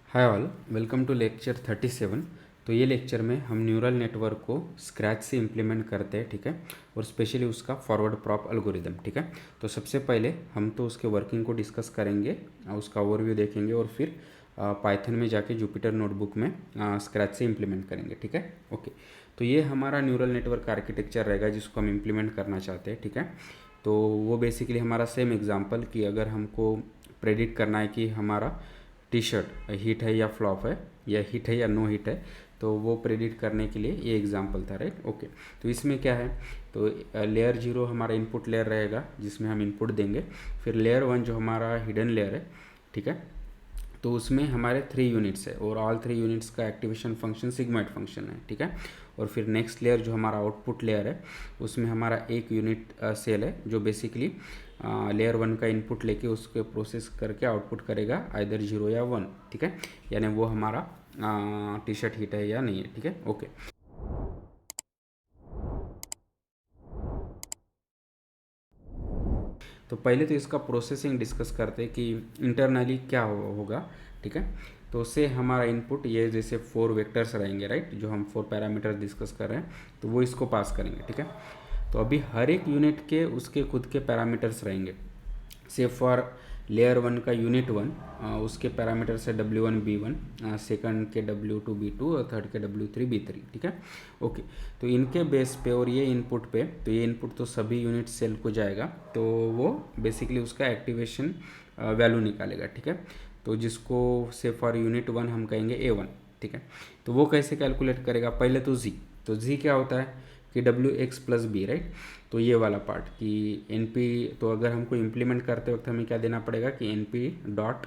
Hi all, welcome to lecture 37। तो ये lecture में हम न्यूरल नेटवर्क को स्क्रैच से इम्प्लीमेंट करते हैं, ठीक है। और स्पेशली उसका फॉरवर्ड प्रॉप एल्गोरिदम, ठीक है। तो सबसे पहले हम तो उसके वर्किंग को डिस्कस करेंगे, उसका ओवरव्यू देखेंगे और फिर पाइथन में जाके जुपिटर नोटबुक में स्क्रैच से इम्प्लीमेंट करेंगे, ठीक है। ओके, तो ये हमारा न्यूरल नेटवर्क आर्किटेक्चर रहेगा जिसको हम इम्प्लीमेंट करना चाहते हैं, ठीक है। तो वो बेसिकली हमारा सेम एग्जाम्पल कि अगर हमको प्रेडिक्ट करना है कि हमारा टी शर्ट हिट है या फ्लॉप है, या हिट है या नो हिट है, तो वो प्रेडिक्ट करने के लिए ये एग्जांपल था, राइट। ओके, तो इसमें क्या है, तो लेयर 0 हमारा इनपुट लेयर रहेगा जिसमें हम इनपुट देंगे। फिर लेयर 1 जो हमारा हिडन लेयर है, ठीक है, तो उसमें हमारे 3 यूनिट्स है और ऑल 3 यूनिट्स का एक्टिवेशन फंक्शन सिग्मॉइड फंक्शन है, ठीक है। और फिर नेक्स्ट लेयर जो हमारा आउटपुट लेयर है उसमें हमारा एक यूनिट सेल है जो बेसिकली लेयर 1 का इनपुट लेके उसके प्रोसेस करके आउटपुट करेगा आइदर 0 या 1, ठीक है। यानी वो हमारा टी शर्ट हिट है या नहीं है, ठीक है। ओके, तो पहले तो इसका प्रोसेसिंग डिस्कस करते हैं कि इंटरनली क्या होगा, ठीक है। तो उससे हमारा इनपुट ये जैसे 4 वेक्टर्स रहेंगे, राइट, जो हम 4 पैरामीटर डिस्कस कर रहे हैं, तो वो इसको पास करेंगे, ठीक है। तो अभी हर एक यूनिट के उसके खुद के पैरामीटर्स रहेंगे। से फॉर लेयर 1 का यूनिट 1, उसके पैरामीटर्स है W1 B1, सेकंड के W2 B2 और थर्ड के W3 B3, ठीक है। ओके, तो इनके बेस पे और ये इनपुट पे, तो ये इनपुट तो सभी यूनिट सेल को जाएगा, तो वो बेसिकली उसका एक्टिवेशन वैल्यू निकालेगा, ठीक है। तो जिसको से फॉर यूनिट 1 हम कहेंगे A1, ठीक है। तो वो कैसे कैलकुलेट करेगा, पहले तो Z। तो Z क्या होता है कि WX प्लस बी, राइट। तो ये वाला पार्ट कि NP, तो अगर हमको इम्प्लीमेंट करते वक्त हमें क्या देना पड़ेगा कि NP dot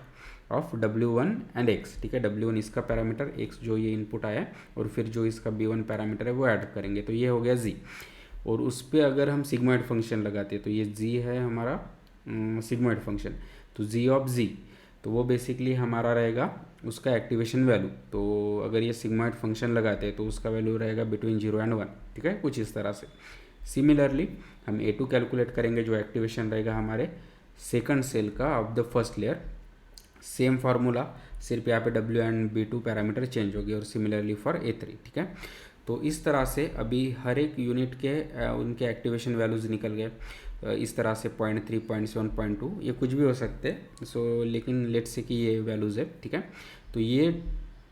of W1 and X, ठीक है। W1 इसका पैरामीटर, X जो ये इनपुट आया है, और फिर जो इसका B1 पैरामीटर है वो ऐड करेंगे, तो ये हो गया Z। और उस पर अगर हम सिग्मॉइड फंक्शन लगाते हैं तो ये Z है हमारा सिग्मॉइड फंक्शन, तो Z ऑफ Z, तो वो बेसिकली हमारा रहेगा उसका एक्टिवेशन वैल्यू। तो अगर ये सिग्मॉइड फंक्शन लगाते हैं तो उसका वैल्यू रहेगा बिटवीन 0 एंड 1, ठीक है, कुछ इस तरह से। सिमिलरली हम A2 कैलकुलेट करेंगे जो एक्टिवेशन रहेगा हमारे सेकंड सेल का of the first layer. Same formula, सिर्फ यहाँ पे W and B2 parameter change हो गए, और सिमिलरली फॉर A3, ठीक है। तो इस तरह से अभी हर एक यूनिट के उनके एक्टिवेशन वैल्यूज़ निकल गए। इस तरह से 0.3, 0.7, 0.2 ये कुछ भी हो सकते हैं, सो लेकिन लेट्स से कि ये वैल्यूज़ है, ठीक है। तो ये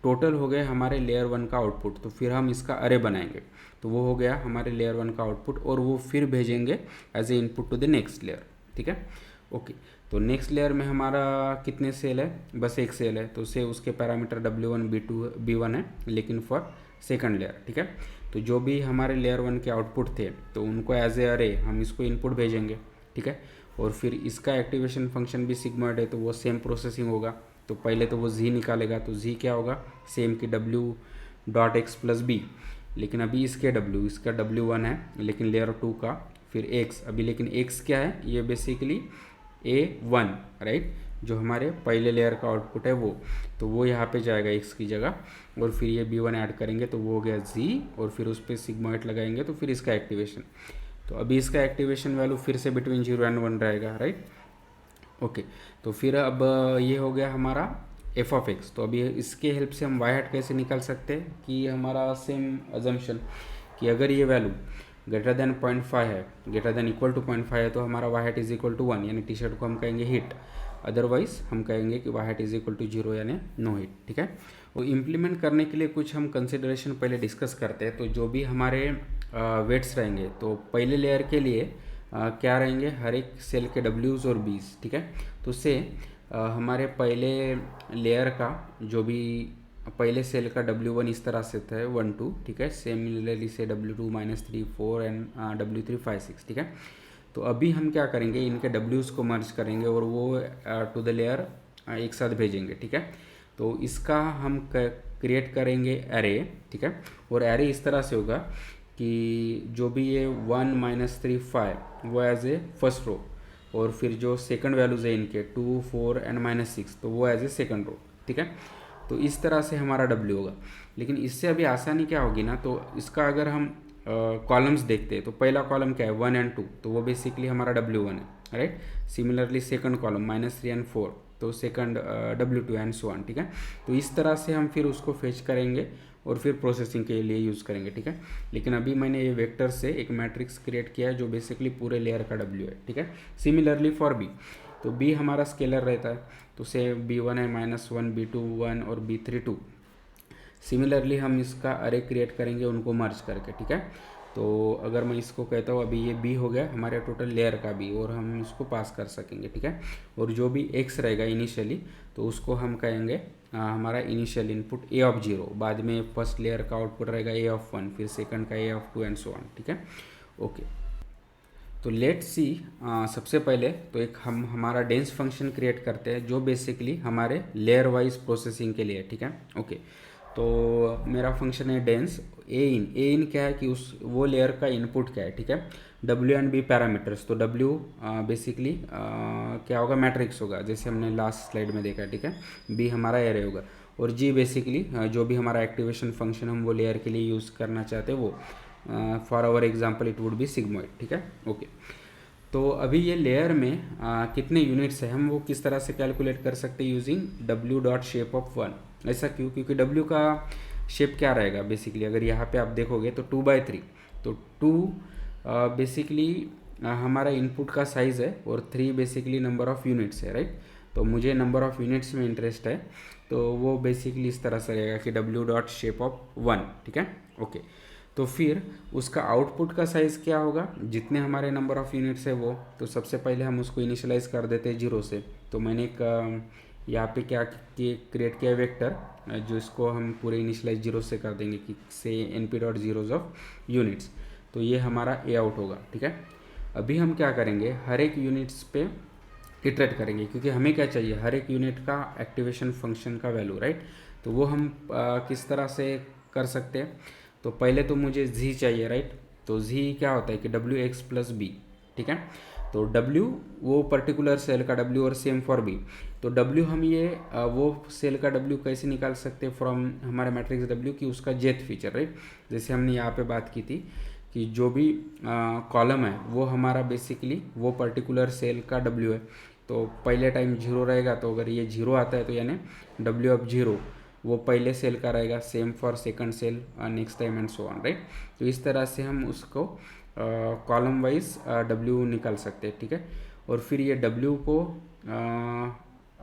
टोटल हो गए हमारे लेयर 1 का आउटपुट। तो फिर हम इसका अरे बनाएंगे, तो वो हो गया हमारे लेयर 1 का आउटपुट, और वो फिर भेजेंगे as a input to the next layer, ठीक है। ओके, तो नेक्स्ट लेयर में हमारा कितने सेल है, बस एक सेल है, तो से उसके पैरामीटर W1 B2 B1 है, लेकिन फॉर सेकंड लेयर, ठीक है। तो जो भी हमारे लेयर 1 के आउटपुट थे तो उनको एज ए अरे हम इसको इनपुट भेजेंगे, ठीक है। और फिर इसका एक्टिवेशन फंक्शन भी सिग्मॉइड है, तो वो सेम प्रोसेसिंग होगा। तो पहले तो वो Z निकालेगा, तो Z क्या होगा, सेम कि W dot X plus B, लेकिन अभी इसके इसका W1 है लेकिन लेयर 2 का, फिर X अभी, लेकिन X क्या है, ये बेसिकली A1, राइट, जो हमारे पहले लेयर का आउटपुट है वो, तो वो यहाँ पे जाएगा X की जगह, और फिर ये B1 ऐड करेंगे तो वो हो गया Z, और फिर उस पर सिग्मॉइड लगाएंगे तो फिर इसका एक्टिवेशन। तो अभी इसका एक्टिवेशन वैल्यू फिर से बिटवीन 0 एंड 1 रहेगा, राइट। ओके, तो फिर अब ये हो गया हमारा एफ ऑफ एक्स। तो अभी इसके हेल्प से हम वाई हैट कैसे निकाल सकते हैं कि हमारा सेम अजम्पशन कि अगर ये वैल्यू ग्रेटर देन 0.5 है, ग्रेटर देन इक्वल टू 0.5 है, तो हमारा Y hat is equal to 1, यानी टी शर्ट को हम कहेंगे हिट। अदरवाइज हम कहेंगे कि Y hat is equal to 0 यानी नो हिट, ठीक है। वो इम्प्लीमेंट करने के लिए कुछ हम कंसिडरेशन पहले डिस्कस करते हैं। तो जो भी हमारे वेट्स रहेंगे, तो पहले लेयर के लिए क्या रहेंगे, हर एक सेल के W's और B's, ठीक है। तो उससे हमारे पहले लेयर का जो भी पहले सेल का W1 इस तरह से था 1 2, ठीक है। सिमिलरली से W2 -3 4 एंड W3 5 6, ठीक है। तो अभी हम क्या करेंगे, इनके W's को मर्ज करेंगे और वो टू द लेयर एक साथ भेजेंगे, ठीक है। तो इसका हम क्रिएट करेंगे एरे, ठीक है। और एरे इस तरह से होगा कि जो भी ये 1 -3 5 वो एज ए फर्स्ट रो, और फिर जो सेकंड वैल्यूज़ है इनके 2 4 एंड -6, तो वो एज ए सेकंड रो, ठीक है। तो इस तरह से हमारा W होगा। लेकिन इससे अभी आसानी क्या होगी ना, तो इसका अगर हम कॉलम्स देखते हैं तो पहला कॉलम क्या है 1 एंड 2, तो वो बेसिकली हमारा W1 है, right. Similarly second column -3 and 4, तो second W2 and so on, ठीक है। तो इस तरह से हम फिर उसको फेच करेंगे और फिर प्रोसेसिंग के लिए यूज़ करेंगे, ठीक है। लेकिन अभी मैंने ये वेक्टर से एक मैट्रिक्स क्रिएट किया है जो बेसिकली पूरे लेयर का W है, ठीक है। सिमिलरली फॉर B, तो B हमारा स्केलर रहता है, तो से B1 है -1, B2 1 और B3 2। सिमिलरली हम इसका अरे क्रिएट करेंगे उनको मर्ज करके, ठीक है। तो अगर मैं इसको कहता हूँ अभी ये B हो गया हमारे टोटल लेयर का B, और हम इसको पास कर सकेंगे, ठीक है। और जो भी X रहेगा इनिशियली, तो उसको हम कहेंगे हमारा इनिशियल इनपुट A ऑफ 0, बाद में फर्स्ट लेयर का आउटपुट रहेगा A ऑफ 1, फिर सेकंड का A of 2 and so on, ठीक है। ओके, तो लेट सी सबसे पहले तो एक हम हमारा डेंस फंक्शन क्रिएट करते हैं जो बेसिकली हमारे लेयर वाइज प्रोसेसिंग के लिए, ठीक है। ओके, तो मेरा फंक्शन है डेंस ए इन क्या है कि उस वो लेयर का इनपुट क्या है, ठीक है। W एंड B पैरामीटर्स, तो W बेसिकली क्या होगा, मैट्रिक्स होगा जैसे हमने लास्ट स्लाइड में देखा, ठीक है। B हमारा एरे होगा, और G बेसिकली जो भी हमारा एक्टिवेशन फंक्शन हम वो लेयर के लिए यूज़ करना चाहते हैं वो, for our example it would be sigmoid, ठीक है। ओके, तो अभी ये लेयर में कितने यूनिट्स है हम वो किस तरह से कैलकुलेट कर सकते हैं using W dot shape of 1। ऐसा क्यों, क्योंकि W का शेप क्या रहेगा बेसिकली, अगर यहाँ पे आप देखोगे तो 2/3, तो 2 बेसिकली हमारा इनपुट का साइज़ है और 3 बेसिकली नंबर ऑफ़ यूनिट्स है, राइट। तो मुझे नंबर ऑफ़ यूनिट्स में इंटरेस्ट है, तो वो बेसिकली इस तरह से रहेगा कि W डॉट शेप ऑफ 1, ठीक है। ओके, तो फिर उसका आउटपुट का साइज़ क्या होगा, जितने हमारे नंबर ऑफ़ यूनिट्स है वो, तो सबसे पहले हम उसको इनिशियलाइज कर देते हैं 0 से। तो मैंने एक यहाँ पे क्या क्रिएट किया वेक्टर, जो इसको हम पूरे इनिशियलाइज 0 से कर देंगे कि से NP dot zeros of units, तो ये हमारा ए आउट होगा, ठीक है। अभी हम क्या करेंगे, हर एक यूनिट्स पे इटरेट करेंगे, क्योंकि हमें क्या चाहिए, हर एक यूनिट का एक्टिवेशन फंक्शन का वैल्यू, राइट। तो वो हम किस तरह से कर सकते हैं, तो पहले तो मुझे z चाहिए, राइट। तो z क्या होता है कि WX प्लस B, ठीक है। तो W वो पर्टिकुलर सेल का W और सेम फॉर B। तो W हम ये वो सेल का W कैसे निकाल सकते हैं फ्रॉम हमारे मैट्रिक्स W की उसका जेथ फीचर, राइट। जैसे हमने यहाँ पे बात की थी कि जो भी कॉलम है वो हमारा बेसिकली वो पर्टिकुलर सेल का W है। तो पहले टाइम 0 रहेगा, तो अगर ये 0 आता है तो यानी W ऑफ 0 वो पहले सेल का रहेगा, same for second cell, next time and so on, right. तो इस तरह से हम उसको कॉलम वाइज W निकाल सकते हैं, ठीक है। और फिर ये W को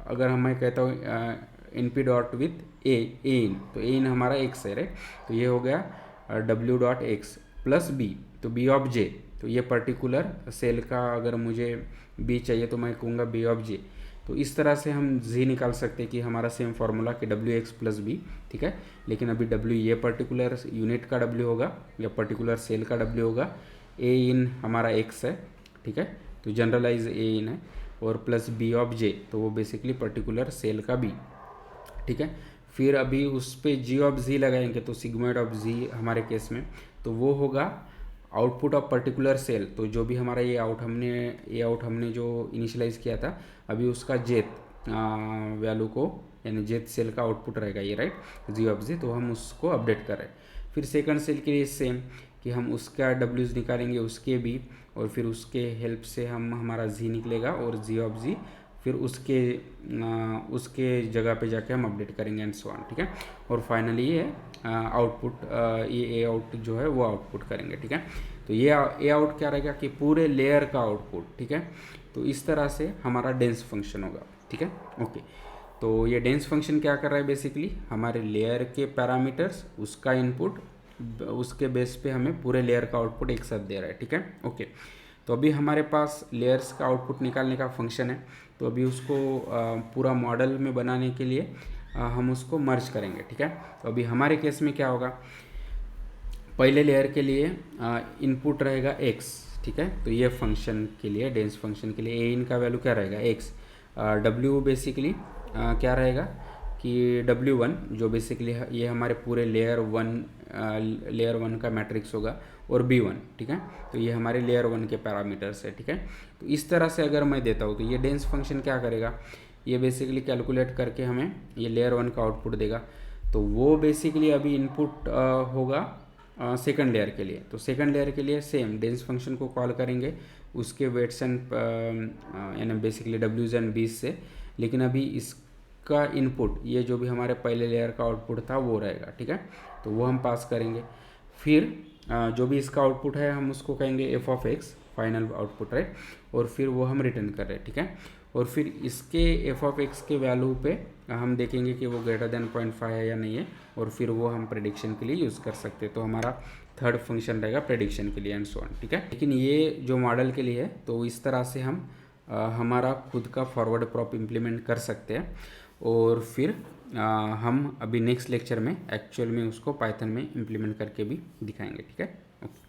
अगर मैं कहता हूँ NP डॉट विथ ए इन, तो ए इन हमारा x है, राइट। तो ये हो गया W dot X plus B, तो B ऑफ J, तो ये पर्टिकुलर सेल का अगर मुझे B चाहिए तो मैं कहूँगा B ऑफ J। तो इस तरह से हम z निकाल सकते हैं कि हमारा सेम फार्मूला कि WX प्लस B, ठीक है। लेकिन अभी W ये पर्टिकुलर यूनिट का W होगा या पर्टिकुलर सेल का W होगा, ए इन हमारा x है, ठीक है। तो जनरलाइज ए इन है, और प्लस B ऑफ J, तो वो बेसिकली पर्टिकुलर सेल का B, ठीक है। फिर अभी उस पर G ऑफ Z लगाएंगे, तो सिग्मोइड ऑफ Z हमारे केस में, तो वो होगा आउटपुट ऑफ पर्टिकुलर सेल। तो जो भी हमारा ये आउट हमने जो इनिशियलाइज किया था, अभी उसका जेथ वैल्यू को यानी जेथ सेल का आउटपुट रहेगा ये, राइट, G ऑफ Z, तो हम उसको अपडेट कर रहे हैं। फिर सेकंड सेल के लिए सेम कि हम उसका W's निकालेंगे उसके भी, और फिर उसके हेल्प से हम हमारा Z निकलेगा और G ऑफ Z फिर उसके जगह पे जाके हम अपडेट करेंगे एंड सो ऑन, ठीक है। और फाइनली ये आउटपुट ये ए आउट जो है वो आउटपुट करेंगे, ठीक है। तो ये ए आउट क्या रहेगा कि पूरे लेयर का आउटपुट, ठीक है। तो इस तरह से हमारा डेंस फंक्शन होगा, ठीक है। ओके, तो ये डेंस फंक्शन क्या कर रहा है बेसिकली, हमारे लेयर के पैरामीटर्स उसका इनपुट, उसके बेस पे हमें पूरे लेयर का आउटपुट एक साथ दे रहा है, ठीक है। ओके, तो अभी हमारे पास लेयर्स का आउटपुट निकालने का फंक्शन है, तो अभी उसको पूरा मॉडल में बनाने के लिए हम उसको मर्ज करेंगे, ठीक है। तो अभी हमारे केस में क्या होगा, पहले लेयर के लिए इनपुट रहेगा x, ठीक है। तो ये फंक्शन के लिए, डेंस फंक्शन के लिए ए इन का वैल्यू क्या रहेगा x, W बेसिकली क्या रहेगा कि W1 जो बेसिकली ये हमारे पूरे लेयर वन का मैट्रिक्स होगा, और B1, ठीक है। तो ये हमारे लेयर 1 के पैरामीटर्स है, ठीक है। तो इस तरह से अगर मैं देता हूँ तो ये डेंस फंक्शन क्या करेगा, ये बेसिकली कैलकुलेट करके हमें ये लेयर 1 का आउटपुट देगा। तो वो बेसिकली अभी इनपुट होगा सेकंड लेयर के लिए। तो सेकंड लेयर के लिए सेम डेंस फंक्शन को कॉल करेंगे, उसके वेट्स एंड यानी बेसिकली W's एंड B's से लेकिन अभी इसका इनपुट ये जो भी हमारे पहले लेयर का आउटपुट था वो रहेगा, ठीक है। तो वो हम पास करेंगे। फिर जो भी इसका आउटपुट है हम उसको कहेंगे F of x, final output, right. और फिर वो हम रिटर्न कर रहे हैं, ठीक है। और फिर इसके एफ ऑफ एक्स के वैल्यू पे हम देखेंगे कि वो ग्रेटर देन 0.5 है या नहीं है, और फिर वो हम प्रेडिक्शन के लिए यूज़ कर सकते हैं। तो हमारा थर्ड फंक्शन रहेगा प्रेडिक्शन के लिए एंड सो ऑन, ठीक है। लेकिन ये जो मॉडल के लिए है तो इस तरह से हम हमारा खुद का फॉरवर्ड प्रॉप इम्प्लीमेंट कर सकते हैं। और फिर हम अभी नेक्स्ट लेक्चर में एक्चुअल में उसको पाइथन में इम्प्लीमेंट करके भी दिखाएंगे, ठीक है। ओके।